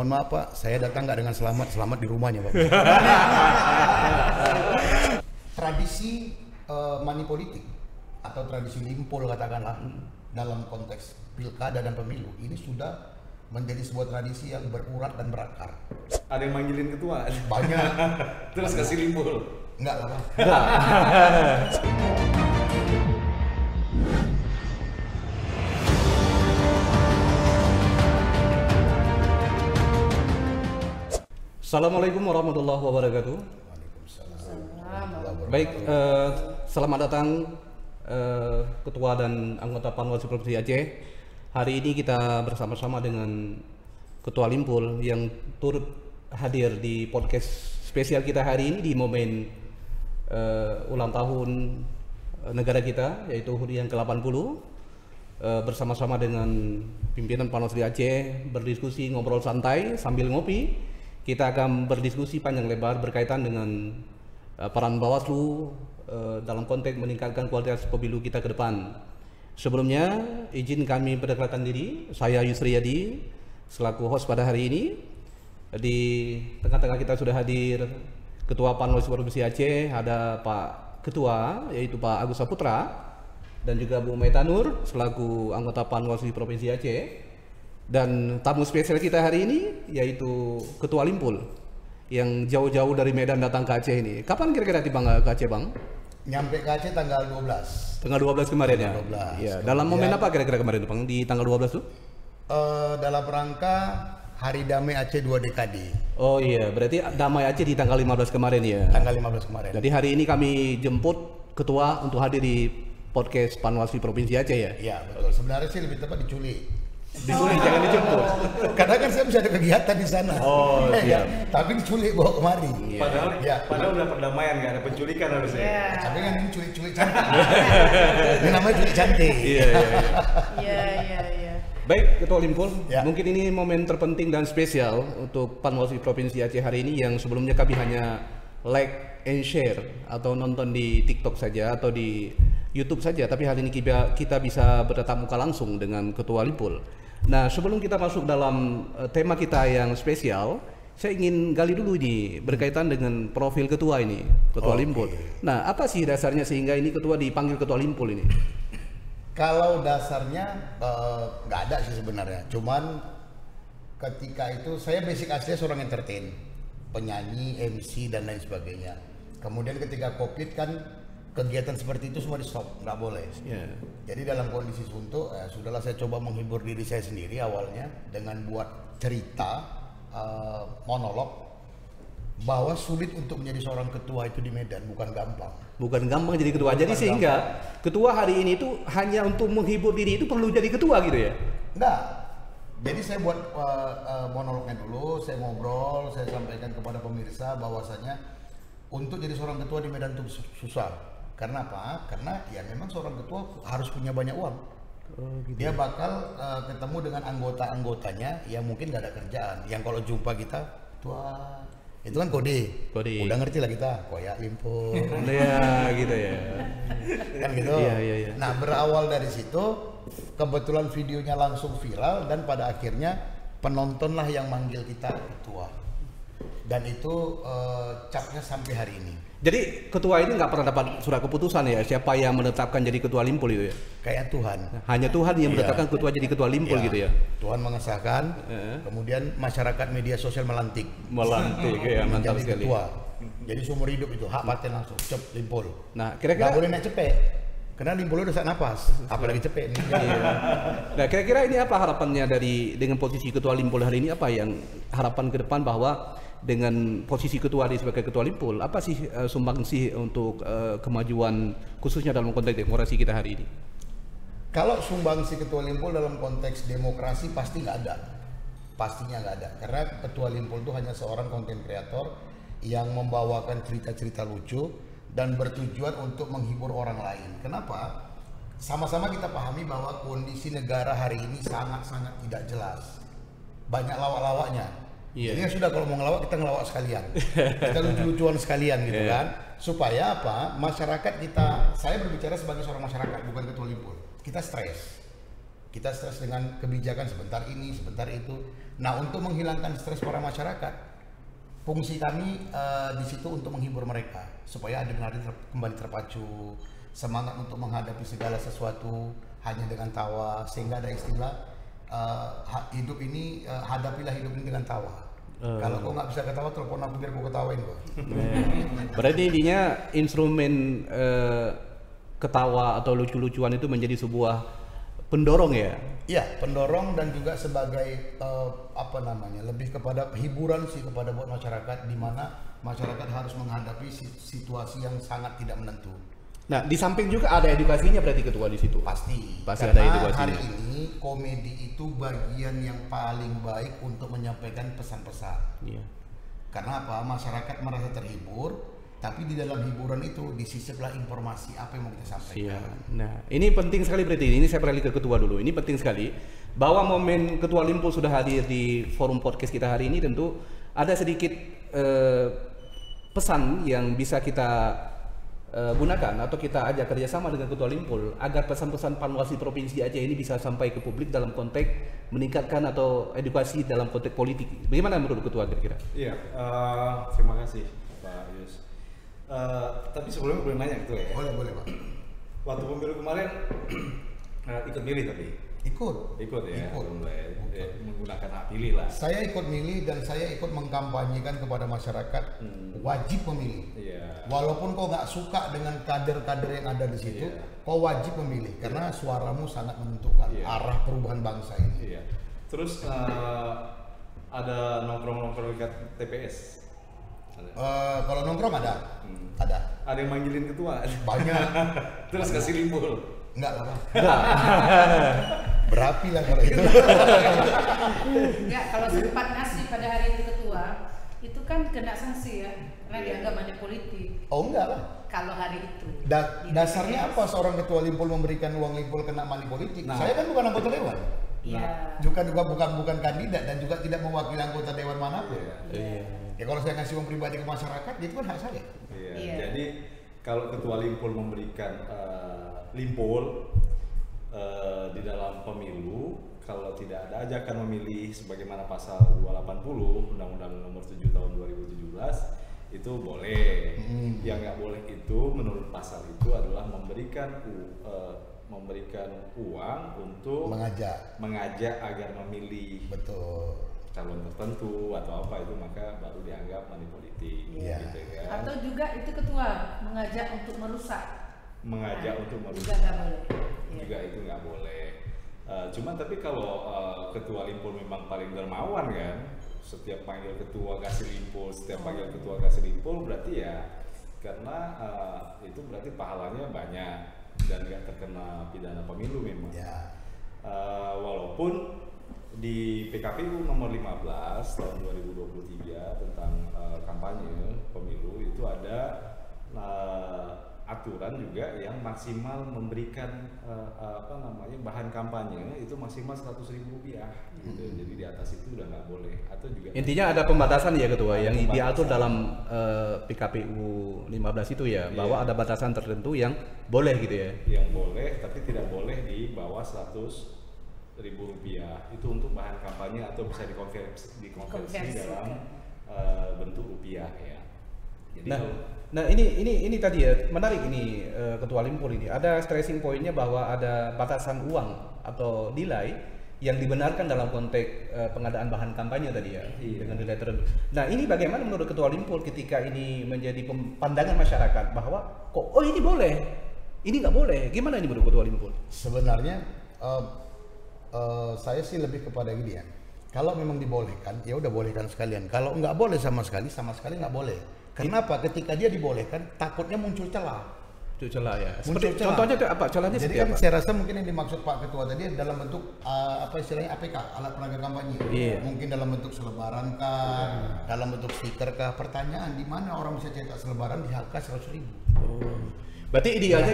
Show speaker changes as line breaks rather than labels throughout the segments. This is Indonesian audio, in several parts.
mohon maaf Pak, saya datang nggak dengan selamat di rumahnya Pak. Tradisi money politik atau tradisi limpul katakanlah dalam konteks pilkada dan pemilu ini sudah menjadi sebuah tradisi yang berurat dan berakar.
Ada yang manggilin ketua?
Banyak.
Terus kasih limpul?
Enggak lah Pak.
Assalamualaikum warahmatullahi wabarakatuh. Baik, selamat datang Ketua dan anggota Panwaslu Provinsi Aceh. Hari ini kita bersama-sama dengan Ketua Limpul yang turut hadir di podcast spesial kita hari ini di momen ulang tahun negara kita, yaitu HUT yang ke-80. Bersama-sama dengan pimpinan Panwaslu Aceh berdiskusi, ngobrol santai sambil ngopi. Kita akan berdiskusi panjang lebar berkaitan dengan peran Bawaslu dalam konteks meningkatkan kualitas pemilu kita ke depan. Sebelumnya, izin kami perkenalkan diri. Saya Yusri Yadi selaku host pada hari ini. Di tengah-tengah kita sudah hadir Ketua Panwaslu Provinsi Aceh, ada Pak Ketua yaitu Pak Agus Saputra, dan juga Bu Meta Nur selaku anggota Panwaslu Provinsi Aceh. Dan tamu spesial kita hari ini yaitu Ketua Limpul yang jauh-jauh dari Medan datang ke Aceh ini. Kapan kira-kira tiba ke Aceh, Bang?
Nyampe ke Aceh tanggal 12.
Tanggal 12 kemarin ya?
12.
Ya, dalam momen apa kira-kira kemarin, Bang, di tanggal 12 tuh?
Dalam rangka Hari Damai Aceh 2 dekade.
Oh iya, berarti Damai Aceh di tanggal 15 kemarin ya?
Tanggal 15 kemarin.
Jadi hari ini kami jemput Ketua untuk hadir di podcast Panwaslu Provinsi Aceh ya?
Iya, betul. Sebenarnya sih lebih tepat diculik.
Diculik, jangan dijemput.
Karena kan saya bisa ada kegiatan di sana.
Oh, iya.
Tapi diculik bawa kemari.
Padahal udah perdamaian, nggak ada penculikan harusnya.
Tapi kan ini culik-culik cantik. Ini namanya culik cantik.
Iya. Baik, Ketua Limpul, mungkin ini momen terpenting dan spesial untuk Panwaslu Provinsi Aceh hari ini yang sebelumnya kami hanya like and share atau nonton di TikTok saja atau di YouTube saja, tapi hari ini kita bisa bertatap muka langsung dengan Ketua Limpul. Nah, sebelum kita masuk dalam tema kita yang spesial, saya ingin gali dulu ini berkaitan dengan profil Ketua ini, Ketua Limpul. Nah, apa sih dasarnya sehingga ini Ketua dipanggil Ketua Limpul ini?
Kalau dasarnya nggak ada sih sebenarnya, cuman ketika itu saya basic aslinya seorang entertain, penyanyi, MC dan lain sebagainya. Kemudian ketika COVID kan kegiatan seperti itu semua di stop, nggak boleh. Jadi dalam kondisi suntuk, sudahlah saya coba menghibur diri saya sendiri awalnya dengan buat cerita monolog bahwa sulit untuk menjadi seorang ketua itu di Medan, bukan gampang.
Bukan gampang jadi ketua. Jadi sehingga ketua hari ini itu hanya untuk menghibur diri itu perlu jadi ketua gitu ya?
Enggak. Jadi saya buat monolognya dulu, saya ngobrol, saya sampaikan kepada pemirsa bahwasanya untuk jadi seorang ketua di Medan itu susah. Karena apa? Karena ya memang seorang ketua harus punya banyak uang. Gitu. Dia bakal ketemu dengan anggota-anggotanya yang mungkin nggak ada kerjaan. Yang kalau jumpa kita, tua itu kan kode. Udah ngerti lah kita, koyak limpul.
Ya gitu ya.
Kan gitu.
Iya.
Nah, berawal dari situ, kebetulan videonya langsung viral dan pada akhirnya penontonlah yang manggil kita ketua. Dan itu capnya sampai hari ini.
Jadi ketua ini nggak pernah dapat surat keputusan ya? Siapa yang menetapkan jadi ketua Limpul itu ya?
Kayak Tuhan.
Hanya Tuhan yang menetapkan ketua jadi ketua Limpul gitu ya?
Tuhan mengesahkan, kemudian masyarakat media sosial melantik.
Ya, mantap sekali.
Ketua. Jadi seumur hidup itu hak paten langsung, cep Limpul.
Nah, kira-kira
nggak boleh naik cepet. Karena Limpul udah sak napas, apalagi cepet nih.
Nah, kira-kira ini apa harapannya dengan posisi ketua Limpul hari ini? Apa yang harapan ke depan bahwa dengan posisi ketua sebagai ketua Limpul, apa sih sumbangsih untuk kemajuan khususnya dalam konteks demokrasi kita hari ini?
Kalau sumbangsi ketua Limpul dalam konteks demokrasi pasti nggak ada, pastinya nggak ada. Karena ketua Limpul itu hanya seorang konten kreator yang membawakan cerita-cerita lucu dan bertujuan untuk menghibur orang lain. Kenapa? Sama-sama kita pahami bahwa kondisi negara hari ini sangat-sangat tidak jelas, banyak lawak-lawaknya. Jadi sudah kalau mau ngelawak kita ngelawak sekalian, kita lucu-lucuan sekalian gitu kan, supaya apa? Masyarakat kita, saya berbicara sebagai seorang masyarakat bukan ketua Limpul, kita stres. Kita stres dengan kebijakan sebentar ini, sebentar itu. Nah, untuk menghilangkan stres para masyarakat, fungsi kami di situ untuk menghibur mereka supaya adrenalin kembali terpacu, semangat untuk menghadapi segala sesuatu hanya dengan tawa, sehingga ada istilah hidup ini hadapilah hidup ini dengan tawa. Kalau kau nggak bisa ketawa, telepon aku biar aku ketawain kok.
Berarti intinya instrumen ketawa atau lucu-lucuan itu menjadi sebuah pendorong ya?
Iya, pendorong dan juga sebagai lebih kepada hiburan sih kepada buat masyarakat, di mana masyarakat harus menghadapi situasi yang sangat tidak menentu.
Nah, di samping juga ada edukasinya berarti ketua di situ.
Pasti
Ada edukasinya.
Hari ini komedi itu bagian yang paling baik untuk menyampaikan pesan-pesan.
Iya.
Karena apa? Masyarakat merasa terhibur, tapi di dalam hiburan itu disisiplah informasi apa yang mau kita sampaikan.
Nah, ini penting sekali berarti. Ini saya beralih ke ketua dulu. Ini penting sekali bahwa momen ketua Limpul sudah hadir di forum podcast kita hari ini, tentu ada sedikit pesan yang bisa kita gunakan atau kita ajak kerjasama dengan ketua Limpul agar pesan-pesan Panwaslu Provinsi Aceh ini bisa sampai ke publik dalam konteks meningkatkan atau edukasi dalam konteks politik. Bagaimana menurut ketua kira-kira?
Iya, terima kasih Pak Yus. Tapi sebelumnya boleh nanya gitu ya?
Boleh Pak.
Waktu pemilu kemarin ikut milih tapi?
Ikut
Ya?
Ikut.
Menggunakan hak pilih lah.
Saya ikut milih dan saya ikut mengkampanyekan kepada masyarakat wajib memilih.
Iya.
Walaupun kau nggak suka dengan kader-kader yang ada di situ, kau wajib memilih karena suaramu sangat menentukan arah perubahan bangsa ini.
Iya. Terus ada nongkrong-nongkrong dekat TPS?
Kalau nongkrong ada.
Ada yang manggilin ketua?
Banyak.
Terus kasih Limpul?
Enggak lah Pak. Berapi lah kalau itu.
Ya, kalau sempat ngasih pada hari itu ketua, itu kan kena sanksi ya, karena dianggap money politik.
Oh enggak lah.
Kalau hari itu.
Dasarnya apa seorang ketua Limpul memberikan uang Limpul kena money politik?
Nah.
Saya kan bukan anggota dewan.
Iya.
Juga bukan kandidat dan juga tidak mewakili anggota dewan manapun.
Iya.
Ya kalau saya ngasih uang pribadi ke masyarakat, itu kan hak saya.
Iya. Jadi kalau ketua Limpul memberikan Limpul di dalam pemilu, kalau tidak ada ajakan memilih sebagaimana pasal 280 Undang-Undang Nomor 7 Tahun 2017 itu boleh. Yang nggak boleh itu menurut pasal itu adalah memberikan uang untuk mengajak agar memilih calon tertentu atau apa, itu maka baru dianggap money politik. Gitu kan.
Atau juga itu ketua mengajak untuk merusak.
Juga
nggak boleh.
Juga itu nggak boleh. Cuman tapi kalau ketua Limpul memang paling dermawan kan, setiap panggil ketua kasih Limpul, berarti ya karena itu berarti pahalanya banyak dan nggak terkena pidana pemilu memang. Walaupun di PKPU nomor 15 tahun 2023 tentang kampanye pemilu itu ada aturan juga yang maksimal memberikan bahan kampanye itu maksimal Rp100.000 gitu. Jadi di atas itu udah nggak boleh. Atau juga
intinya ada pembatasan ya ketua yang diatur dalam PKPU 15 itu ya, bahwa ada batasan tertentu yang boleh gitu ya.
Yang boleh tapi tidak boleh di bawah Rp100.000 itu untuk bahan kampanye atau bisa dikonversi dalam bentuk rupiah ya. Jadi
Nah ini tadi ya menarik ini ketua Limpul ini ada stressing pointnya bahwa ada batasan uang atau nilai yang dibenarkan dalam konteks pengadaan bahan kampanye tadi ya dengan nilai tertentu. Nah ini bagaimana menurut ketua Limpul ketika ini menjadi pandangan masyarakat bahwa ini boleh, ini nggak boleh, gimana ini menurut ketua Limpul?
Sebenarnya saya sih lebih kepada gini ya. Kalau memang dibolehkan, ya udah bolehkan sekalian. Kalau nggak boleh sama sekali nggak boleh. Kenapa? Ketika dia dibolehkan, takutnya muncul celah.
Ya. Contohnya itu apa? Celahnya
jadi
seperti
kan
apa?
saya rasa mungkin yang dimaksud Pak Ketua tadi dalam bentuk istilahnya APK, alat peraga kampanye. Mungkin dalam bentuk selebaran kah, dalam bentuk stiker kah. Pertanyaan, di mana orang bisa cetak selebaran di harga 100.000?
Berarti idealnya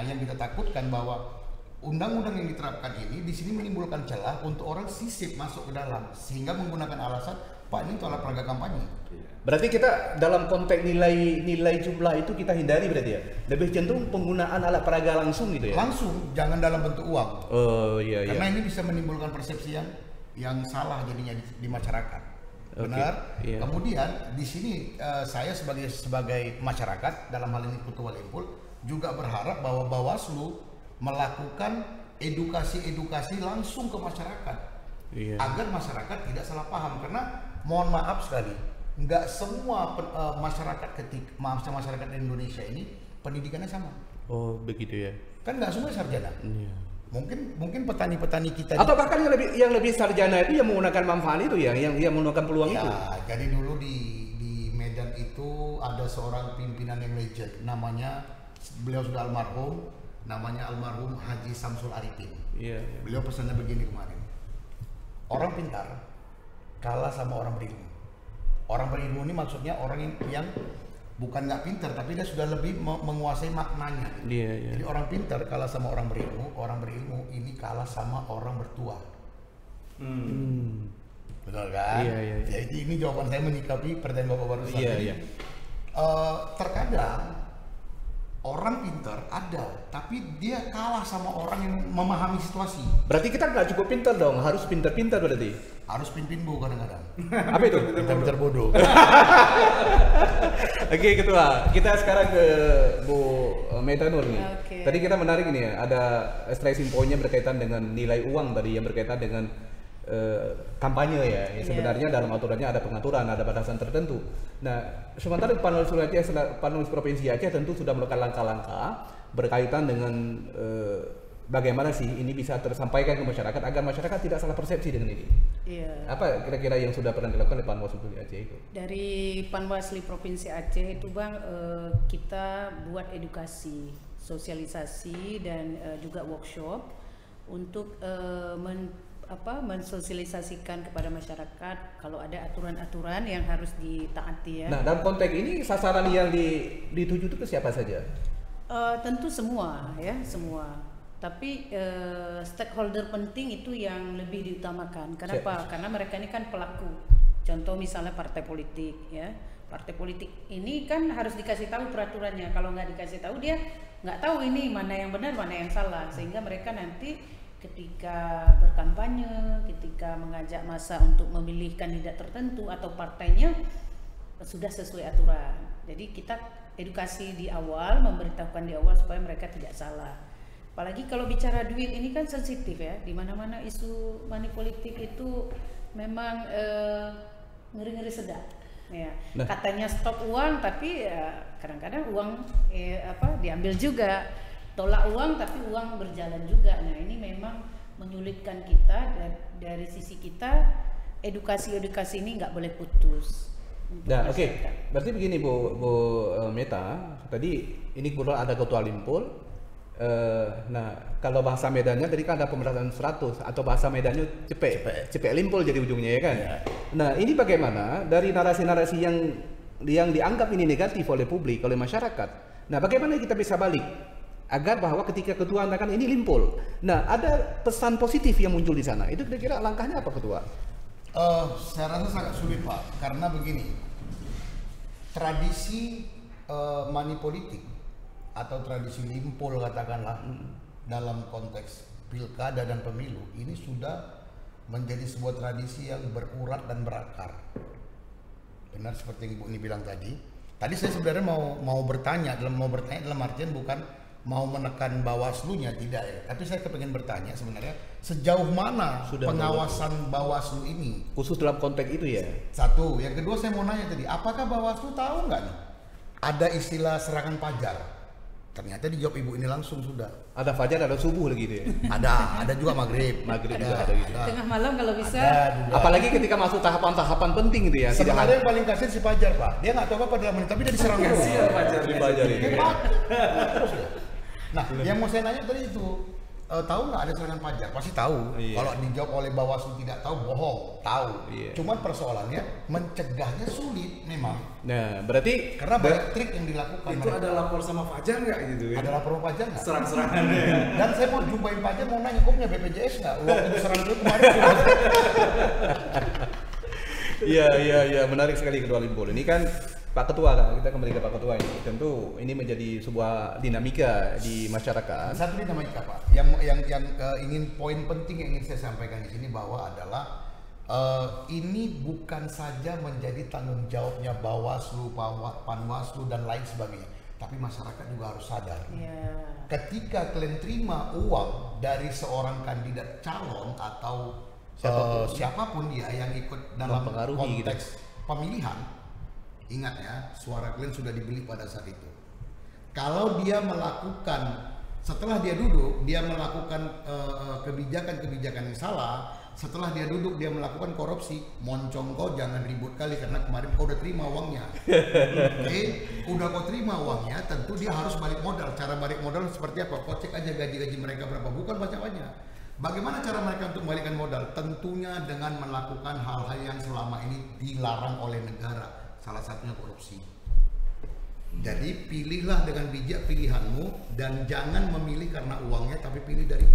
yang kita takutkan bahwa undang-undang yang diterapkan ini di sini menimbulkan celah untuk orang sisip masuk ke dalam, sehingga menggunakan alasan Pak ini untuk alat peraga kampanye.
Berarti kita dalam konteks nilai jumlah itu kita hindari berarti ya? Lebih cenderung penggunaan alat peraga langsung gitu ya?
Langsung, jangan dalam bentuk uang.
Oh iya.
Karena ini bisa menimbulkan persepsi yang salah jadinya di masyarakat. Benar.
Iya.
Kemudian di sini saya sebagai masyarakat dalam hal ini Ketua Limpul juga berharap bahwa Bawaslu melakukan edukasi langsung ke masyarakat agar masyarakat tidak salah paham. Karena mohon maaf sekali, nggak semua masyarakat Indonesia ini pendidikannya sama.
Oh begitu ya.
Kan nggak semua sarjana.
Iya.
Mungkin petani-petani kita
atau bahkan yang lebih sarjana itu yang menggunakan manfaat itu yang menggunakan peluang itu.
Jadi dulu di Medan itu ada seorang pimpinan yang legend, namanya beliau sudah almarhum, namanya almarhum Haji Samsul Arifin.
Iya.
Beliau pesannya begini kemarin, orang pintar kalah sama orang berilmu. Orang berilmu ini maksudnya orang yang bukan nggak pintar, tapi dia sudah lebih menguasai maknanya.
Iya.
Jadi orang pintar kalah sama orang berilmu ini kalah sama orang bertua. Betul kan?
Iya.
Jadi ini jawaban saya menyikapi pertanyaan Bapak barusan. Jadi terkadang orang pintar ada, tapi dia kalah sama orang yang memahami situasi.
Berarti kita nggak cukup pintar dong, harus pintar-pintar berarti.
Harus pimpin-bu kadang-kadang.
Apa itu?
Pintar-pintar bodoh.
Oke Ketua, kita sekarang ke Bu Meta Nur nih.
Oke.
Tadi kita menarik ini ya, ada stressing point-nya berkaitan dengan nilai uang tadi yang berkaitan dengan kampanye ya. Sebenarnya dalam aturannya ada pengaturan, ada batasan tertentu. Nah, sementara Panwaslu Provinsi Aceh tentu sudah melakukan langkah-langkah berkaitan dengan bagaimana sih ini bisa tersampaikan ke masyarakat agar masyarakat tidak salah persepsi dengan ini.
Iya.
Apa kira-kira yang sudah pernah dilakukan oleh Panwaslu Provinsi Aceh itu?
Dari Panwaslu Provinsi Aceh itu Bang, kita buat edukasi, sosialisasi dan juga workshop untuk mensosialisasikan kepada masyarakat kalau ada aturan-aturan yang harus ditaati ya.
Nah, dalam konteks ini sasaran yang dituju itu ke siapa saja?
Tentu semua ya, semua. Tapi stakeholder penting itu yang lebih diutamakan. Kenapa? Karena mereka ini kan pelaku. Contoh misalnya partai politik ya. Partai politik ini kan harus dikasih tahu peraturannya. Kalau nggak dikasih tahu dia nggak tahu ini mana yang benar, mana yang salah. Sehingga mereka nanti ketika berkampanye, ketika mengajak massa untuk memilih kandidat tertentu atau partainya sudah sesuai aturan. Jadi kita edukasi di awal, memberitahukan di awal supaya mereka tidak salah. Apalagi kalau bicara duit ini kan sensitif ya, di mana-mana isu money politik itu memang ngeri-ngeri sedap. Ya, katanya stop uang, tapi kadang-kadang uang diambil juga. Tolak uang tapi uang berjalan juga. Nah ini memang menyulitkan kita dari sisi kita, edukasi ini nggak boleh putus.
Nah oke. Berarti begini Bu Meta, tadi ini kebetulan ada Ketua Limpul. Nah kalau bahasa Medannya tadi kan ada pemerataan 100 atau bahasa Medannya cepek limpul jadi ujungnya ya kan. Ya. Nah ini bagaimana dari narasi-narasi yang dianggap ini negatif oleh publik, oleh masyarakat. Nah bagaimana kita bisa balik agar bahwa ketika Ketua mengatakan ini limpul, nah ada pesan positif yang muncul di sana. Itu kira-kira langkahnya apa Ketua?
Saya rasa sangat sulit Pak, karena begini, tradisi money politik atau tradisi limpul katakanlah dalam konteks pilkada dan pemilu ini sudah menjadi sebuah tradisi yang berurat dan berakar. Benar seperti yang Ibu ini bilang tadi. Tadi saya sebenarnya mau bertanya dalam artian bukan mau menekan Bawaslu-nya, tidak ya. Tapi saya kepengen bertanya sebenarnya sejauh mana sudah pengawasan Bawaslu ini?
Khusus dalam konteks itu ya?
Satu. Yang kedua saya mau nanya tadi, apakah Bawaslu tahu nggak nih ada istilah serangan fajar? Ternyata dijawab Ibu ini langsung sudah.
Ada fajar, ada subuh lagi gitu ya?
Ada juga maghrib.
Maghrib juga ada gitu.
Tengah malam kalau bisa.
Apalagi ketika masuk tahapan-tahapan penting gitu ya.
Sebenarnya yang paling kasihan si Fajar Pak. Dia nggak tahu apa dalam menit, tapi dia diserang dulu.
Fajar ini.
Nah, yang mau saya nanya tadi itu, tahu nggak ada serangan fajar? Pasti tahu.
Iya.
Kalau dijawab oleh Bawaslu tidak tahu, bohong. Tahu.
Iya.
Cuman persoalannya mencegahnya sulit memang.
Nah, berarti
karena banyak trik yang dilakukan.
Itu ada lapor sama Fajar nggak gitu ya?
Ada lapor sama Fajar nggak?
Serang-serangannya.
Dan saya mau jumpain Fajar, mau nanya, kok punya BPJS nggak? Waktu diserang dulu kemarin.
Iya, menarik sekali Ketua Limpul. Ini kan Pak Ketua, kita kembali ke Pak Ketua ini. Tentu ini menjadi sebuah dinamika di masyarakat.
Satu dinamika Pak, yang ingin poin penting yang ingin saya sampaikan di sini bahwa adalah ini bukan saja menjadi tanggung jawabnya Bawaslu, Panwaslu dan lain sebagainya, tapi masyarakat juga harus sadar. Ketika kalian terima uang dari seorang kandidat calon atau siapapun dia yang ikut dalam konteks pemilihan, ingat ya, suara kalian sudah dibeli pada saat itu. Kalau dia melakukan, setelah dia duduk, dia melakukan kebijakan-kebijakan yang salah, setelah dia duduk dia melakukan korupsi, moncong kau jangan ribut kali karena kemarin kau udah terima uangnya. Oke, udah kau terima uangnya, tentu dia harus balik modal. Cara balik modal seperti apa? Kau cek aja gaji-gaji mereka berapa, bukan banyak-banyak. Bagaimana cara mereka untuk membalikkan modal? Tentunya dengan melakukan hal-hal yang selama ini dilarang oleh negara. Salah satunya korupsi. Jadi pilihlah dengan bijak pilihanmu dan jangan memilih karena uangnya, tapi pilih dari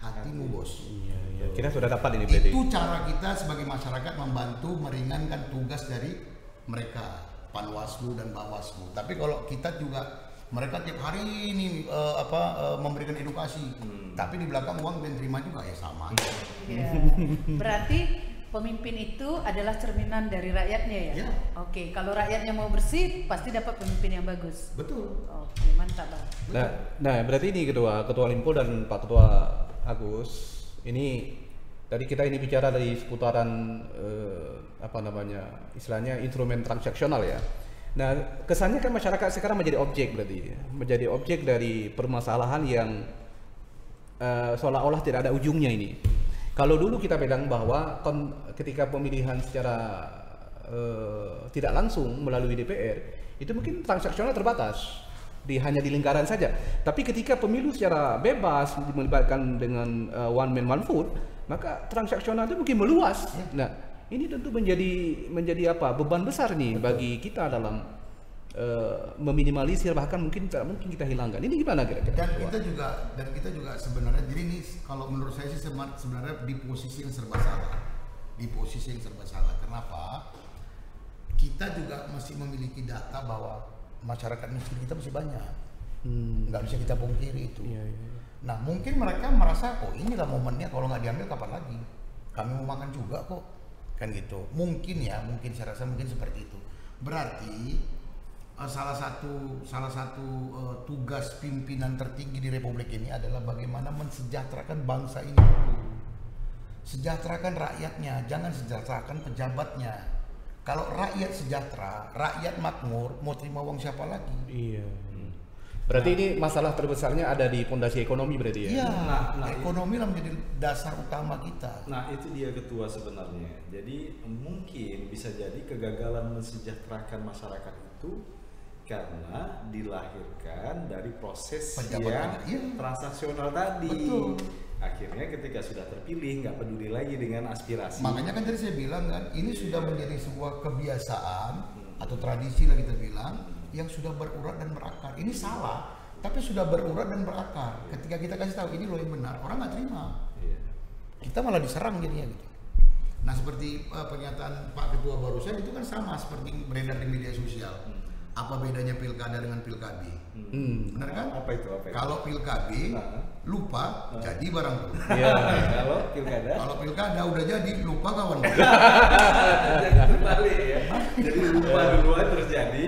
hatimu, bos.
Iya. Kita sudah dapat ini berarti.
Itu cara kita sebagai masyarakat membantu meringankan tugas dari mereka, Panwaslu dan Bawaslu. Tapi kalau kita juga, mereka tiap hari ini memberikan edukasi, tapi di belakang uang dan terima juga ya sama.
Ya. Berarti pemimpin itu adalah cerminan dari rakyatnya ya?
Ya.
Oke, kalau rakyatnya mau bersih, pasti dapat pemimpin yang bagus.
Betul.
Oke, mantap Bang.
Nah, berarti ini Ketua Limpul dan Pak Ketua Agus, ini tadi kita ini bicara dari seputaran istilahnya instrumen transaksional ya. Nah, kesannya kan masyarakat sekarang menjadi objek berarti, menjadi objek dari permasalahan yang seolah-olah tidak ada ujungnya ini. Kalau dulu kita bilang bahwa ketika pemilihan secara tidak langsung melalui DPR, itu mungkin transaksional terbatas, hanya di lingkaran saja. Tapi ketika pemilu secara bebas melibatkan dengan one man one vote, maka transaksional itu mungkin meluas. Nah, ini tentu menjadi beban besar nih bagi kita dalam meminimalisir, bahkan mungkin tidak mungkin kita hilangkan. Ini gimana kira-kira?
Dan kita juga sebenarnya, jadi ini kalau menurut saya sih sebenarnya di posisi yang serba salah. Kenapa? Kita juga masih memiliki data bahwa masyarakat miskin kita masih banyak. Nggak bisa kita pungkiri itu.
Iya.
Nah, mungkin mereka merasa, oh inilah momennya, kalau nggak diambil kapan lagi? Kami mau makan juga kok, kan gitu. Mungkin saya rasa mungkin seperti itu. Berarti salah satu tugas pimpinan tertinggi di Republik ini adalah bagaimana mensejahterakan bangsa ini. Sejahterakan rakyatnya, jangan sejahterakan pejabatnya. Kalau rakyat sejahtera, rakyat makmur, mau terima uang siapa lagi?
Iya. Berarti ini masalah terbesarnya ada di fondasi ekonomi berarti ya?
Iya, ekonomi lah menjadi dasar utama kita.
Nah, itu dia Ketua sebenarnya. Jadi mungkin bisa jadi kegagalan mensejahterakan masyarakat itu karena dilahirkan dari proses yang transaksional tadi.
Betul.
Akhirnya ketika sudah terpilih nggak peduli lagi dengan aspirasi.
Makanya kan tadi saya bilang kan, ini sudah menjadi sebuah kebiasaan atau tradisi lah kita bilang, yang sudah berurat dan berakar. Ini salah, tapi sudah berurat dan berakar. Ketika kita kasih tahu ini loh yang benar, orang nggak terima. Kita malah diserang jadinya gitu. Nah, seperti pernyataan Pak Ketua barusan itu kan sama seperti beredar di media sosial. Apa bedanya pilkada dengan pilkada? Benar kan?
Apa itu?
Kalau pilkada lupa jadi barang tuh.
Iya.
Kalau
pilkada udah jadi lupa kawan.
Jadi terbalik ya. Jadi lupa duluan terus jadi.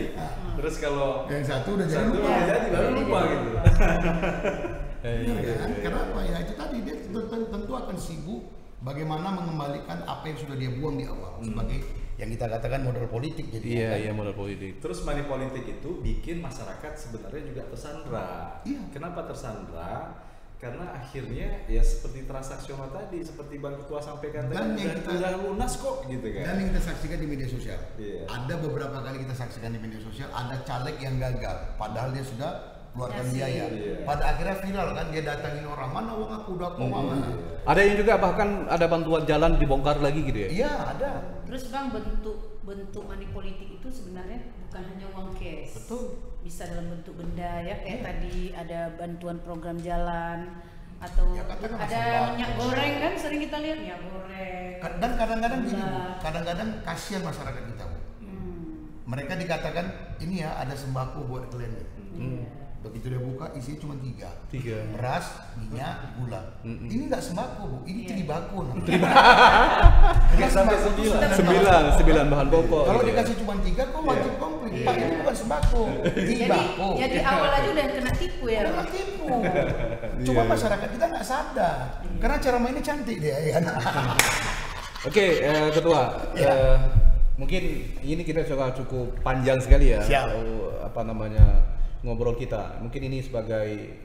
Terus kalau
yang satu udah jadi lupa.
Baru lupa gitu.
Benar kan? Kenapa ya? Itu tadi dia tentu akan sibuk bagaimana mengembalikan apa yang sudah dia buang di awal sebagai yang kita katakan modal politik. Jadi
iya modal politik.
Terus money politik itu bikin masyarakat sebenarnya juga tersandra. Kenapa tersandra? Karena akhirnya ya seperti transaksional tadi, seperti Bang Ketua sampaikan tadi, udah lunas kok gitu kan.
Dan yang kita saksikan di media sosial, ada beberapa kali kita saksikan di media sosial, ada caleg yang gagal, padahal dia sudah keluarkan biaya. Pada akhirnya viral kan, dia datangin orang, mana uang aku udah koma mana.
Ada yang juga bahkan ada bantuan jalan dibongkar lagi gitu ya?
Iya ada.
Terus Bang, bentuk money politik itu sebenarnya bukan hanya uang cash.
Betul.
Bisa dalam bentuk benda ya, kayak tadi ada bantuan program jalan atau
Ya,
ada minyak goreng kan, sering kita lihat minyak goreng
Dan kadang-kadang gini Bu, kadang-kadang kasihan masyarakat kita Bu. Mereka dikatakan ini ya ada sembako buat kalian nih. Begitu dia buka isinya cuma 3. Beras, minyak, gula. Ini nggak sembako Bu, ini tribako namanya.
Nggak sampai
9 bahan pokok.
Kalau
gitu ya.
dikasih cuma 3 kok wajib komplit. Pak ini bukan sembako, tribako.
Jadi awal aja udah kena tipu ya.
Udah tipu. Cuma masyarakat kita nggak sadar. Karena cara mainnya cantik dia ya.
Oke, Ketua. Mungkin ini kita cukup panjang sekali ya.
Siap.
Apa namanya ngobrol kita. Mungkin ini sebagai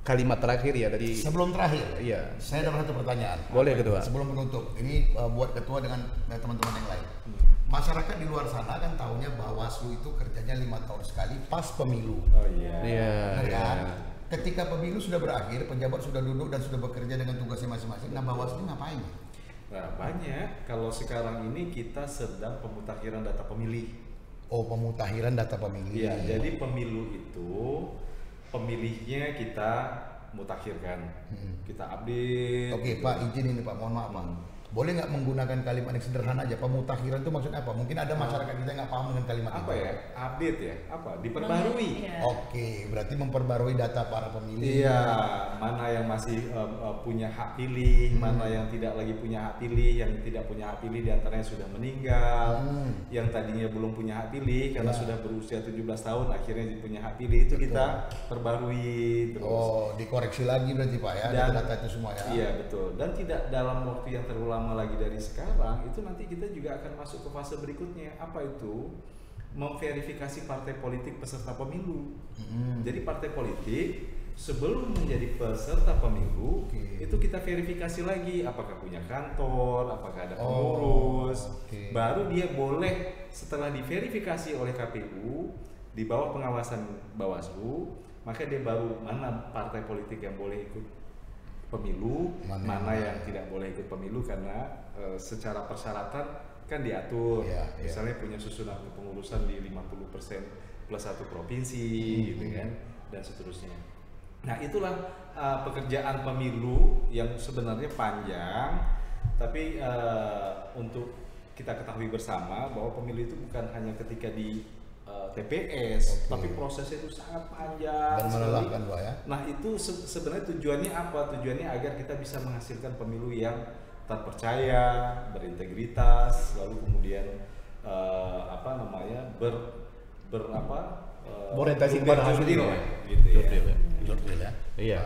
kalimat terakhir ya dari.
Sebelum terakhir,
Iya.
saya ada satu pertanyaan.
Boleh Ketua.
Sebelum menutup, ini buat ketua dengan teman-teman yang lain. Masyarakat di luar sana kan tahunya Bawaslu itu kerjanya 5 tahun sekali pas pemilu.
Oh iya.
Iya.
Benar
Iya.
kan? Ketika pemilu sudah berakhir, pejabat sudah duduk dan sudah bekerja dengan tugasnya masing-masing. Nah, Bawaslu ngapain?
Nah, banyak. Kalau sekarang ini kita sedang pemutakhiran data pemilih.
Oh, pemutakhiran data pemilih.
Iya, jadi pemilu itu pemilihnya kita mutakhirkan. Kita update.
Oke, Pak, izin ini Pak, mohon maaf Pak. Boleh nggak menggunakan kalimat yang sederhana aja? Pemutakhiran itu maksudnya apa? Mungkin ada masyarakat kita nggak paham dengan kalimat
Apa
itu.
ya? Update ya? Apa? Diperbarui.
Iya.
Oke, berarti memperbarui data para pemilih.
Iya, mana yang masih punya hak pilih, mana yang tidak lagi punya hak pilih, yang tidak punya hak pilih diantaranya sudah meninggal, yang tadinya belum punya hak pilih karena sudah berusia 17 tahun akhirnya punya hak pilih itu kita perbarui terus.
Oh, dikoreksi lagi berarti Pak ya,
Dan-
data itu semua ya.
Iya betul, dan tidak dalam waktu yang terlalu lama lagi dari sekarang itu nanti kita juga akan masuk ke fase berikutnya. Apa itu? Memverifikasi partai politik peserta pemilu. Jadi partai politik sebelum menjadi peserta pemilu itu kita verifikasi lagi apakah punya kantor, apakah ada pengurus. Baru dia boleh setelah diverifikasi oleh KPU di bawah pengawasan Bawaslu, maka dia baru mana partai politik yang boleh ikut pemilu, mana yang tidak boleh ikut pemilu karena secara persyaratan kan diatur. Misalnya punya susunan kepengurusan di 50% plus 1 provinsi gitu kan, dan seterusnya. Nah, itulah pekerjaan pemilu yang sebenarnya panjang, tapi untuk kita ketahui bersama bahwa pemilu itu bukan hanya ketika di TPS, tapi prosesnya itu sangat panjang
Dan melelahkan Pak ya.
Nah, itu sebenarnya tujuannya apa? Tujuannya agar kita bisa menghasilkan pemilu yang terpercaya, berintegritas, lalu kemudian
Orientasi kepada hasil
jurdil,
ya.
gitu ya.
Jurdil ya.
Iya.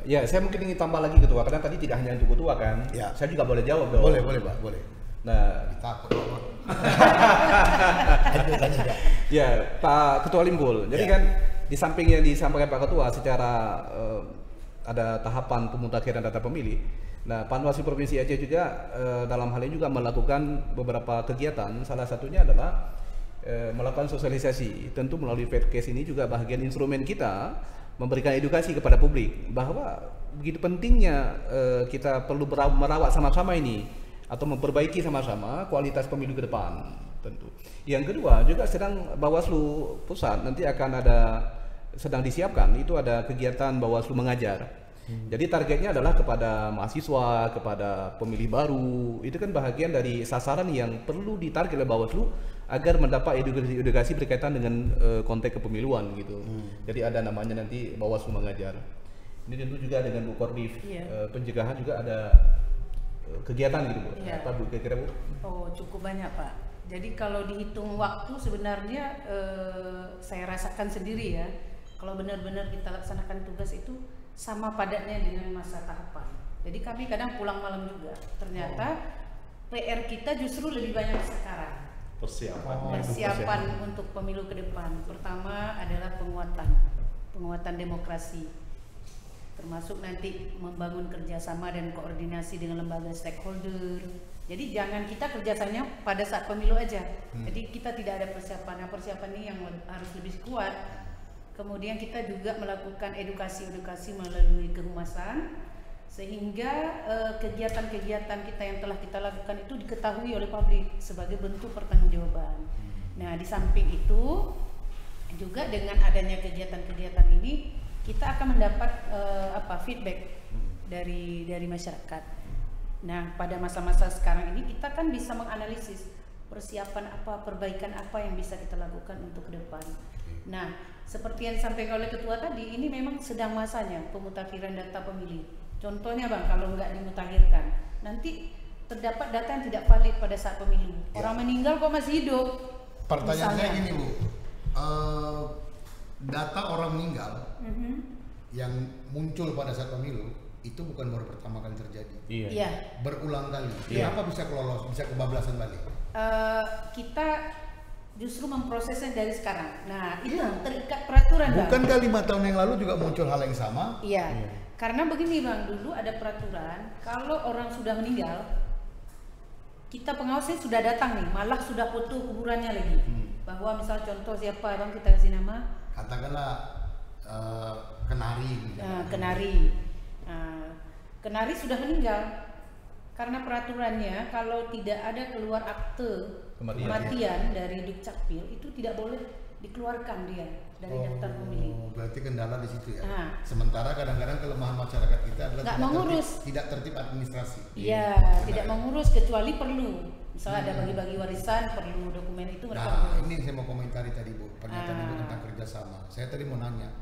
Ya, saya mungkin ingin tambah lagi Ketua, karena tadi tidak hanya untuk Ketua kan.
Ya.
Saya juga boleh jawab dong.
Boleh Pak, boleh.
Nah,
Takut Pak. Ayo tanya Pak.
ya Pak Ketua Limpul. Jadi kan di samping yang disampaikan Pak Ketua secara ada tahapan pemutakhiran data pemilih. Nah, Panwaslu Provinsi Aceh juga dalam hal ini juga melakukan beberapa kegiatan. Salah satunya adalah melakukan sosialisasi. Tentu melalui Fedcase ini juga bagian instrumen kita memberikan edukasi kepada publik bahwa begitu pentingnya kita perlu merawat sama-sama ini atau memperbaiki sama-sama kualitas pemilu ke depan tentu. Yang kedua juga sedang Bawaslu Pusat nanti akan sedang disiapkan itu ada kegiatan Bawaslu mengajar. Jadi targetnya adalah kepada mahasiswa, kepada pemilih baru. Itu kan bahagian dari sasaran yang perlu ditarget oleh Bawaslu agar mendapat edukasi berkaitan dengan konteks kepemiluan gitu. Jadi ada namanya nanti Bawaslu mengajar. Ini tentu juga dengan Bu Kordif pencegahan juga ada kegiatan gitu Bu.
Iya.
Apa Bu kira-kira Bu?
Oh, cukup banyak Pak. Jadi kalau dihitung waktu sebenarnya saya rasakan sendiri ya. Kalau benar-benar kita laksanakan tugas itu sama padatnya dengan masa tahapan. Jadi kami kadang pulang malam juga. Ternyata PR kita justru lebih banyak sekarang. Persiapan untuk pemilu ke depan. Pertama adalah penguatan demokrasi. Termasuk nanti membangun kerjasama dan koordinasi dengan lembaga stakeholder. Jadi jangan kita kerjasamanya pada saat pemilu aja. Jadi kita tidak ada persiapan. Nah, persiapan ini yang harus lebih kuat. Kemudian kita juga melakukan edukasi melalui kehumasan sehingga kegiatan-kegiatan kita yang telah kita lakukan itu diketahui oleh publik sebagai bentuk pertanggungjawaban. Nah, di samping itu juga dengan adanya kegiatan-kegiatan ini kita akan mendapat feedback dari masyarakat. Nah, pada masa-masa sekarang ini kita kan bisa menganalisis persiapan apa, perbaikan apa yang bisa kita lakukan untuk ke depan. Nah, seperti yang disampaikan oleh ketua tadi, ini memang sedang masanya pemutakhiran data pemilih. Contohnya Bang, kalau nggak dimutakhirkan, nanti terdapat data yang tidak valid pada saat pemilu. Orang meninggal kok masih hidup.
Pertanyaan saya
Misalnya.
gini Bu, data orang meninggal yang muncul pada saat pemilu itu bukan baru pertama kali terjadi,
Iya.
berulang kali.
Iya.
Kenapa bisa kelolos, bisa kebablasan balik?
Kita justru memprosesnya dari sekarang. Nah, itu terikat peraturan Bang.
Bukankah 5 tahun yang lalu juga muncul hal yang sama?
Iya. Karena begini Bang, dulu ada peraturan kalau orang sudah meninggal, kita pengawasnya sudah datang nih, malah sudah foto kuburannya lagi. Bahwa misal contoh siapa Bang, kita kasih nama?
Katakanlah Kenari.
Kenari. Kenari sudah meninggal. Karena peraturannya kalau tidak ada keluar akte kematian dari Dukcapil itu tidak boleh dikeluarkan dia dari daftar pemilih.
Berarti kendala di situ ya.
Nah.
Sementara kadang-kadang kelemahan masyarakat kita adalah
Nggak mengurus.
tidak tertib administrasi.
Iya, tidak mengurus kecuali perlu. Misalnya ada bagi-bagi warisan, perlu dokumen itu mereka
Nah,
mengurus.
ini yang saya mau komentari tadi Bu, pernyataan Ibu tentang kerjasama. Saya tadi mau nanya,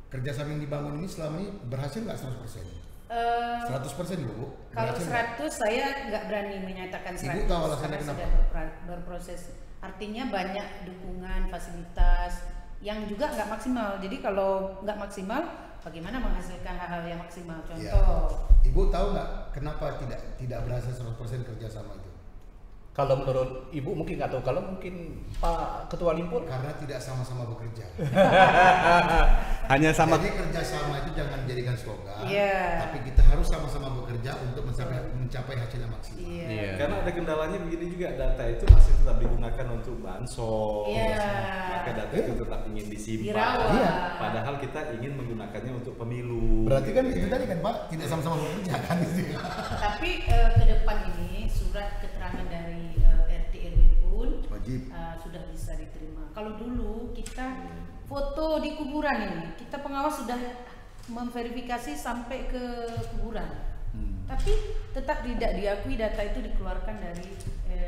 kerjasama yang dibangun ini selama ini berhasil nggak 100%? 100% Bu.
Kalau
Berhasil nggak?
100 saya nggak berani menyatakan 100.
Ibu tahu alasannya
karena
kenapa?
sudah berproses. Artinya banyak dukungan, fasilitas yang juga nggak maksimal. Jadi kalau nggak maksimal, bagaimana menghasilkan hal-hal yang maksimal? Contoh.
Ya. Ibu tahu nggak kenapa tidak berhasil 100% kerjasama itu?
Kalau menurut Ibu mungkin nggak tahu, kalau mungkin Pak Ketua Limpur
Karena tidak sama-sama bekerja.
hanya sama.
Jadi kerjasama itu jangan jadikan slogan,
Iya.
tapi kita harus sama-sama bekerja untuk mencapai hasil yang maksimal.
Iya.
Karena ada kendalanya begini juga, data itu masih tetap digunakan untuk bansos.
Iya.
Maka data itu tetap ingin disimpan.
Dirawat.
Iya.
Padahal kita ingin menggunakannya untuk pemilu.
Berarti kan itu tadi kan Pak, tidak sama-sama bekerja kan itu.
Tapi ke depan ini surat keterangan dari RT RW pun
Wajib.
sudah bisa diterima. Kalau dulu kita foto di kuburan ini, kita pengawas sudah memverifikasi sampai ke kuburan. Tapi tetap tidak diakui data itu dikeluarkan dari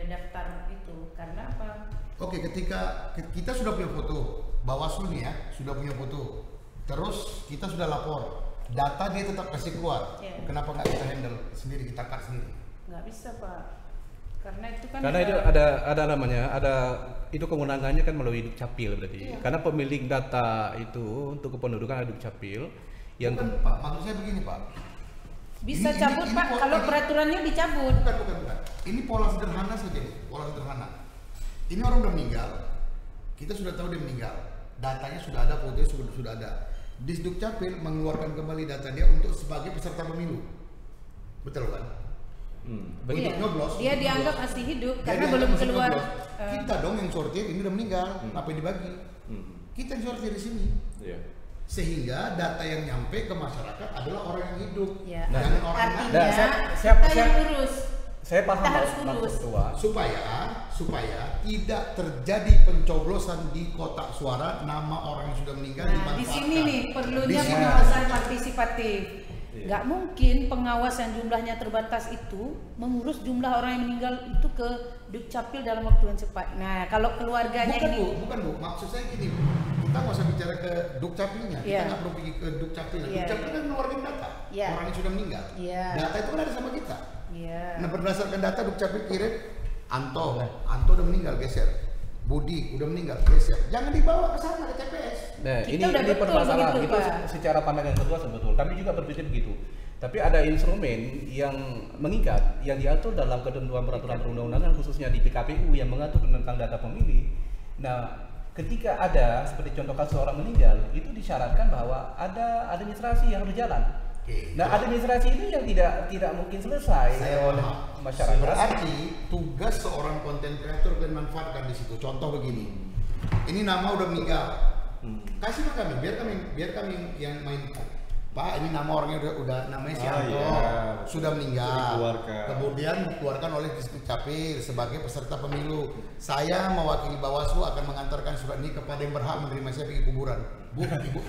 daftar itu. Karena apa?
Oke, ketika kita sudah punya foto, Bawaslu nih ya, sudah punya foto. Terus kita sudah lapor, data dia tetap kasih keluar.
Iya.
Kenapa nggak kita handle sendiri, kita cut sendiri?
Nggak bisa Pak. Karena itu kan
Karena itu ada namanya, itu kewenangannya kan melalui Dukcapil berarti.
Iya.
Karena pemilik data itu untuk kependudukan ada Dukcapil yang
Bukan Pak, maksud saya begini Pak.
bisa
Ini-
cabut
ini
Pak
kok-
kalau
ini-
peraturannya dicabut.
Bukan. Ini pola sederhana saja nih, pola sederhana. Ini orang udah meninggal, kita sudah tahu dia meninggal. Datanya sudah ada, fotonya sudah ada. Disdukcapil mengeluarkan kembali data dia untuk sebagai peserta pemilu. Betul kan?
begitu.
Iya.
Nyoblos,
Dia
nyoblos.
dianggap masih hidup
Dia
karena
dianggap
belum
masih
keluar.
nyoblos. Kita dong yang sortir, ini udah meninggal, apa yang dibagi? Kita yang sortir di sini.
Iya.
Sehingga data yang nyampe ke masyarakat adalah orang yang hidup,
Ya.
jangan orang yang
Artinya
Nah,
kita yang urus.
Saya paham
Kita harus
Pak
urus.
Ketua.
supaya tidak terjadi pencoblosan di kotak suara nama orang yang sudah meninggal
Nah, di
dimanfaatkan.
sini nih
Di
perlunya
sini.
pengawasan partisipatif.
Iya.
Nggak mungkin pengawas yang jumlahnya terbatas itu mengurus jumlah orang yang meninggal itu ke Dukcapil dalam waktu yang cepat. Nah, kalau keluarganya
Bukan bu, maksud saya gini bu, kita nggak usah bicara ke Dukcapilnya, kita
Iya.
nggak perlu pergi ke Dukcapil.
Iya,
Dukcapil
iya.
kan ngeluarin data,
Iya.
orang yang sudah meninggal.
Iya.
Data itu kan ada sama kita.
Iya.
Nah berdasarkan data Dukcapil kirim, Anto udah meninggal, geser. Budi udah meninggal, geser. Jangan dibawa ke sana ke TPS.
Nah,
Kita
ini
udah betul
permasalahan
begitu,
itu
Pak.
secara pandangan ketua betul. Kami juga berpikir begitu. Tapi ada instrumen yang mengikat yang diatur dalam ketentuan peraturan perundang-undangan khususnya di PKPU yang mengatur tentang data pemilih. Nah, ketika ada seperti contoh kasus orang meninggal, itu disyaratkan bahwa ada administrasi yang harus berjalan.
Oke.
Nah, administrasi itu yang tidak mungkin selesai
Saya
oleh
paham.
masyarakat.
Berarti tugas seorang konten kreator dan manfaatkan di situ. Contoh begini, ini nama udah meninggal, kasih ke kami, biar kami yang main. Pak, ini nama orangnya udah namanya si Anto, sudah meninggal. Kemudian dikeluarkan oleh Dukcapil sebagai peserta pemilu. Saya mewakili Bawaslu akan mengantarkan surat ini kepada yang berhak menerima saya pergi kuburan. Bu, Ibu.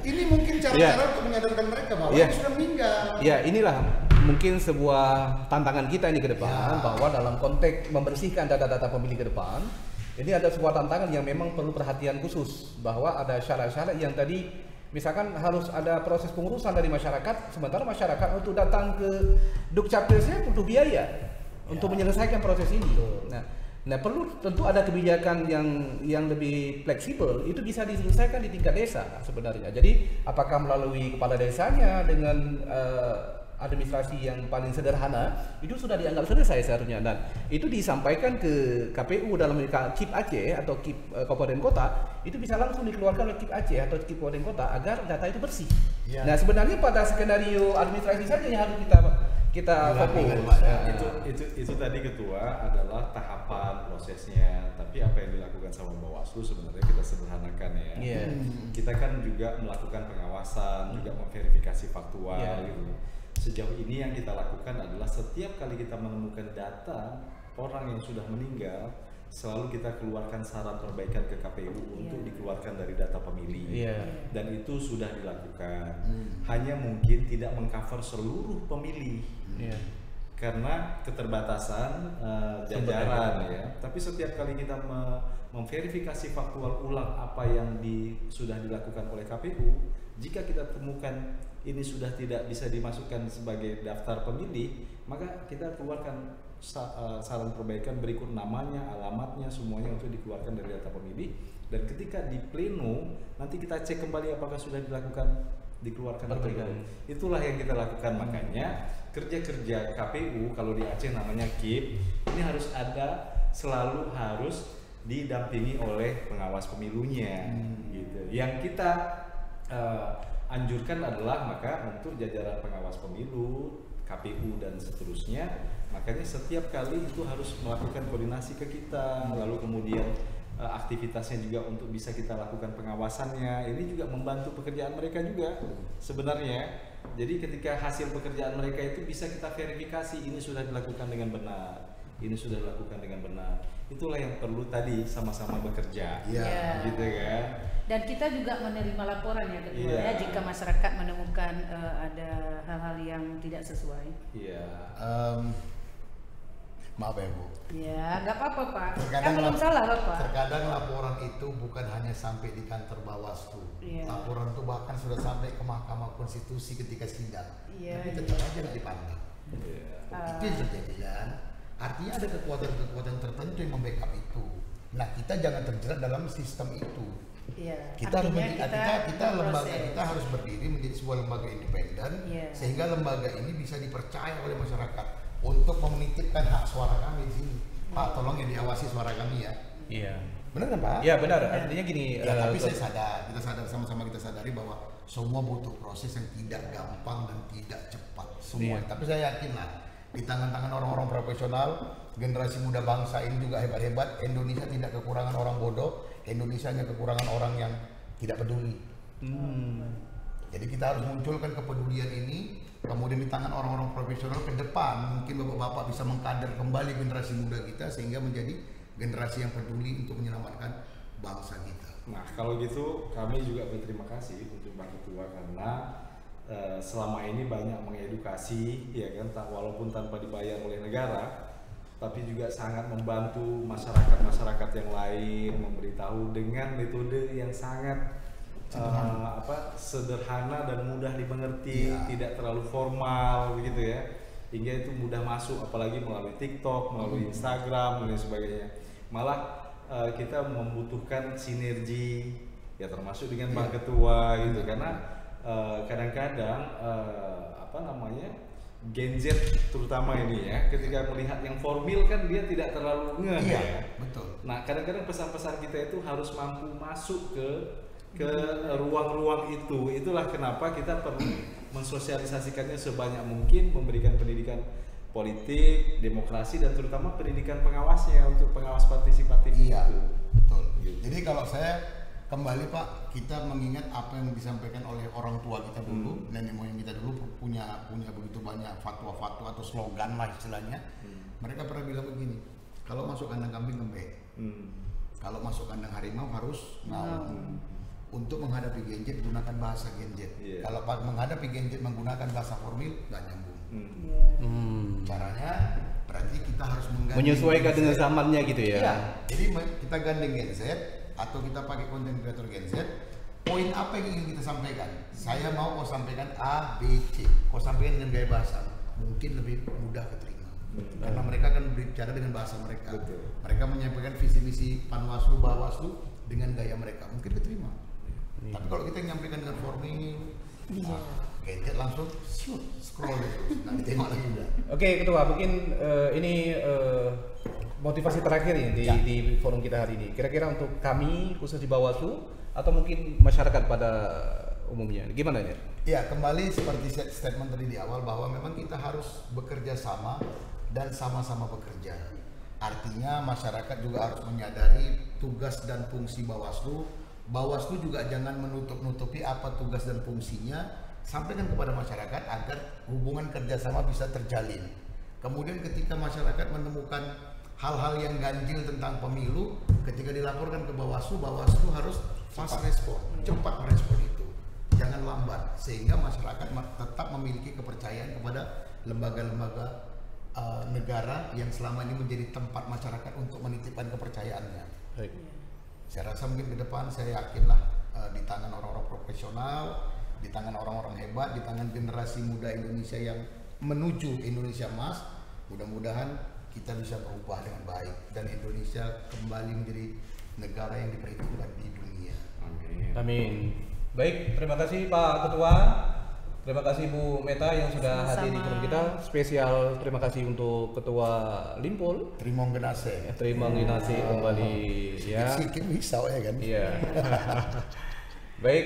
Ini mungkin cara-cara untuk menyadarkan mereka bahwa dia sudah meninggal.
Ya, inilah mungkin sebuah tantangan kita ini ke depan, bahwa dalam konteks membersihkan data-data pemilih ke depan, ini ada sebuah tantangan yang memang perlu perhatian khusus, bahwa ada syarat-syarat yang tadi misalkan harus ada proses pengurusan dari masyarakat, sementara masyarakat untuk datang ke Dukcapilnya butuh biaya untuk menyelesaikan proses ini. Nah, perlu tentu ada kebijakan yang lebih fleksibel, itu bisa diselesaikan di tingkat desa sebenarnya. Jadi apakah melalui kepala desanya dengan administrasi yang paling sederhana, itu sudah dianggap selesai seharusnya, dan itu disampaikan ke KPU dalam KIP Aceh atau KIP Kabupaten Kota, itu bisa langsung dikeluarkan oleh KIP Aceh atau KIP Kabupaten Kota agar data itu bersih. Nah, sebenarnya pada skenario administrasi saja yang harus kita fokus.
Itu tadi Ketua adalah tahapan prosesnya, tapi apa yang dilakukan sama Bawaslu sebenarnya kita sederhanakan ya. Kita kan juga melakukan pengawasan, juga memverifikasi faktual gitu. Sejauh ini yang kita lakukan adalah setiap kali kita menemukan data orang yang sudah meninggal, selalu kita keluarkan saran perbaikan ke KPU untuk dikeluarkan dari data pemilih. Dan itu sudah dilakukan. Hanya mungkin tidak mengcover seluruh pemilih. Karena keterbatasan jajaran ya. Tapi setiap kali kita memverifikasi faktual ulang apa yang sudah dilakukan oleh KPU, jika kita temukan ini sudah tidak bisa dimasukkan sebagai daftar pemilih, maka kita keluarkan saran perbaikan berikut namanya, alamatnya, semuanya untuk dikeluarkan dari data pemilih. Dan ketika di pleno nanti kita cek kembali apakah sudah dikeluarkan atau belum. Itulah yang kita lakukan. Makanya kerja-kerja KPU kalau di Aceh namanya KIP ini selalu harus didampingi oleh pengawas pemilunya gitu. Yang kita anjurkan adalah maka untuk jajaran pengawas pemilu, KPU dan seterusnya, makanya setiap kali itu harus melakukan koordinasi ke kita, lalu kemudian aktivitasnya juga untuk bisa kita lakukan pengawasannya. Ini juga membantu pekerjaan mereka juga sebenarnya. Jadi ketika hasil pekerjaan mereka itu bisa kita verifikasi, ini sudah dilakukan dengan benar, ini sudah dilakukan dengan benar. Itulah yang perlu tadi sama-sama bekerja, gitu kan.
Dan kita juga menerima laporan ya Ketua ya, jika masyarakat menemukan ada hal-hal yang tidak sesuai.
Maaf ya Bu.
Ya, nggak apa-apa Pak.
Terkadang
belum salah Pak.
Terkadang laporan itu bukan hanya sampai di kantor Bawaslu. Laporan itu bahkan sudah sampai ke Mahkamah Konstitusi ketika sidang. Tapi tetap aja tidak dipandang. Itu yang terjadi kan. Artinya ada kekuatan-kekuatan tertentu yang membackup itu. Nah, kita jangan terjerat dalam sistem itu. Kita lembaga kita harus berdiri menjadi sebuah lembaga independen sehingga lembaga ini bisa dipercaya oleh masyarakat untuk menitipkan hak suara kami di sini. Pak, tolong ya diawasi suara kami ya. Benar kan Pak?
Iya benar. Artinya gini.
Tapi kita sadar sama-sama kita sadari bahwa semua butuh proses yang tidak gampang dan tidak cepat semua. Tapi saya yakin lah di tangan-tangan orang-orang profesional, generasi muda bangsa ini juga hebat-hebat. Indonesia tidak kekurangan orang bodoh, Indonesia hanya kekurangan orang yang tidak peduli. Jadi kita harus munculkan kepedulian ini, kemudian di tangan orang-orang profesional ke depan, mungkin bapak-bapak bisa mengkader kembali generasi muda kita sehingga menjadi generasi yang peduli untuk menyelamatkan bangsa kita.
Nah, kalau gitu kami juga berterima kasih untuk Pak Ketua karena selama ini banyak mengedukasi, ya kan, walaupun tanpa dibayar oleh negara, tapi juga sangat membantu masyarakat yang lain, memberitahu dengan metode yang sangat sederhana dan mudah dimengerti, tidak terlalu formal begitu ya, hingga itu mudah masuk, apalagi melalui TikTok, melalui Instagram dan sebagainya. Malah kita membutuhkan sinergi ya, termasuk dengan Pak Ketua gitu, karena kadang-kadang Gen Z terutama ini ya, ketika melihat yang formil kan dia tidak terlalu ngeh ya.
Betul.
Nah, kadang-kadang pesan-pesan kita itu harus mampu masuk ke ruang-ruang itu. Itulah kenapa kita perlu mensosialisasikannya sebanyak mungkin, memberikan pendidikan politik, demokrasi, dan terutama pendidikan pengawasnya untuk pengawas partisipatif itu.
Betul. Jadi kalau saya kembali Pak, kita mengingat apa yang disampaikan oleh orang tua kita dulu, nenek moyang kita dulu punya begitu banyak fatwa-fatwa atau slogan lah istilahnya. Mereka pernah bilang begini, kalau masuk kandang kambing lembek, kalau masuk kandang harimau harus mau. Untuk menghadapi Genjet gunakan bahasa Genjet. Kalau menghadapi Genjet menggunakan bahasa formil nggak nyambung. Caranya berarti kita harus
menyesuaikan dengan zamannya gitu ya.
Iya. Jadi kita gandeng Gen Z atau kita pakai konten kreator Gen Z. Poin apa yang ingin kita sampaikan? Saya mau kau sampaikan A, B, C. Kau sampaikan dengan gaya bahasa, mungkin lebih mudah keterima. Karena mereka akan berbicara dengan bahasa mereka. Mereka menyampaikan visi misi Panwaslu, Bawaslu dengan gaya mereka, mungkin keterima. Tapi kalau kita menyampaikan dengan formil, Genjet langsung scroll terus, nanti tengok lagi udah.
Oke, Ketua, mungkin ini motivasi terakhir ya di forum kita hari ini. Kira-kira untuk kami khusus di Bawaslu atau mungkin masyarakat pada umumnya, gimana ya?
Ya, kembali seperti statement tadi di awal bahwa memang kita harus bekerja sama dan sama-sama bekerja. Artinya masyarakat juga harus menyadari tugas dan fungsi Bawaslu. Bawaslu juga jangan menutup-nutupi apa tugas dan fungsinya, sampaikan kepada masyarakat agar hubungan kerjasama bisa terjalin. Kemudian ketika masyarakat menemukan hal-hal yang ganjil tentang pemilu, ketika dilaporkan ke Bawaslu, Bawaslu harus fast respon, cepat merespon itu, jangan lambat, sehingga masyarakat tetap memiliki kepercayaan kepada lembaga-lembaga negara yang selama ini menjadi tempat masyarakat untuk menitipkan kepercayaannya.
Baik.
Saya rasa mungkin ke depan saya yakinlah di tangan orang-orang profesional, di tangan orang-orang hebat, di tangan generasi muda Indonesia yang menuju Indonesia Emas, mudah-mudahan kita bisa berubah dengan baik dan Indonesia kembali menjadi negara yang diperhitungkan di dunia.
Amin. Baik, terima kasih Pak Ketua. Terima kasih Bu Meta yang sudah hadir di forum kita. Spesial terima kasih untuk Ketua Limpul.
Terima kasih.
Terima kasih kembali ya.
Sedikit bisa ya kan?
Iya. Baik,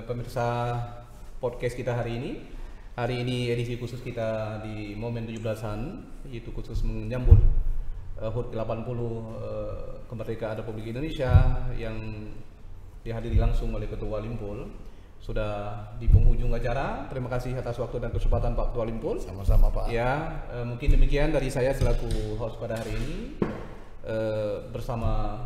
pemirsa podcast kita hari ini. Hari ini edisi khusus kita di momen 17-an, yaitu khusus menyambut HUT ke-80 kemerdekaan Republik Indonesia yang dihadiri langsung oleh Ketua Limpul. Sudah di penghujung acara. Terima kasih atas waktu dan kesempatan Pak Ketua Limpul.
Sama-sama Pak.
Ya, mungkin demikian dari saya selaku host pada hari ini. Bersama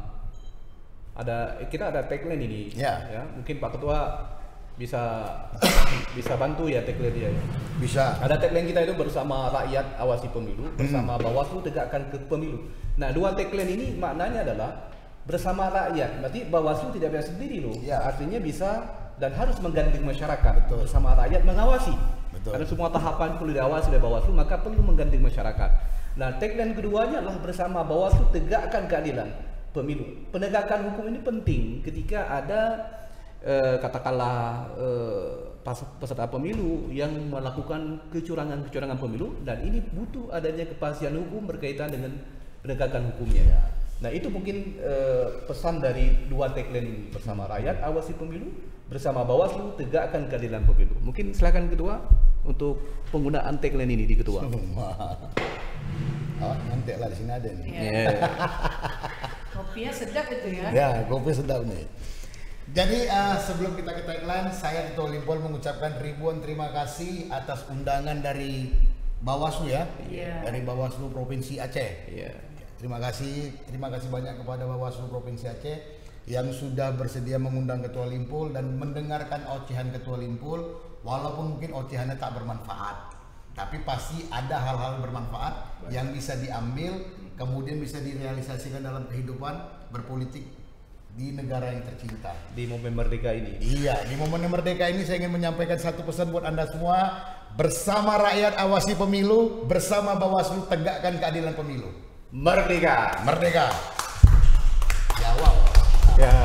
kita ada tagline ini. Ya, mungkin Pak Ketua bisa bantu ya tagline dia.
Bisa.
Ada tagline kita itu bersama rakyat awasi pemilu, bersama Bawaslu tegakkan ke pemilu. Nah, dua tagline ini maknanya adalah bersama rakyat. Berarti Bawaslu tidak bisa sendiri loh.
Ya.
Artinya bisa dan harus menggandeng masyarakat. Betul. Bersama rakyat mengawasi. Betul. Karena semua tahapan perlu diawasi oleh Bawaslu, maka perlu menggandeng masyarakat. Nah, tagline keduanya adalah bersama Bawaslu tegakkan keadilan pemilu. Penegakan hukum ini penting ketika ada katakanlah peserta pemilu yang melakukan kecurangan pemilu, dan ini butuh adanya kepastian hukum berkaitan dengan penegakan hukumnya. Nah, itu mungkin pesan dari dua tagline ini, bersama rakyat awasi pemilu, bersama Bawaslu tegakkan keadilan pemilu. Mungkin silakan Ketua untuk penggunaan tagline ini di Ketua.
Nanti lah di sini ada nih.
Kopinya sedap itu ya.
Ya, kopi sedap nih. Jadi sebelum kita ke tagline, saya Ketua Limpul mengucapkan ribuan terima kasih atas undangan dari Bawaslu ya, dari Bawaslu Provinsi Aceh. Terima kasih banyak kepada Bawaslu Provinsi Aceh yang sudah bersedia mengundang Ketua Limpul dan mendengarkan ocehan Ketua Limpul, walaupun mungkin ocehannya tak bermanfaat, tapi pasti ada hal-hal bermanfaat yang bisa diambil, kemudian bisa direalisasikan dalam kehidupan berpolitik di negara yang tercinta.
Di momen merdeka ini.
Iya, di momen merdeka ini saya ingin menyampaikan satu pesan buat Anda semua. Bersama rakyat awasi pemilu, bersama Bawaslu tegakkan keadilan pemilu.
Merdeka.
Merdeka. Ya, wow.
Ya,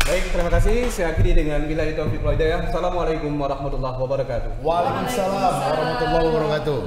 baik, terima kasih. Saya akhiri dengan billahi taufiq wal hidayah. Assalamualaikum warahmatullahi wabarakatuh.
Waalaikumsalam warahmatullahi wabarakatuh.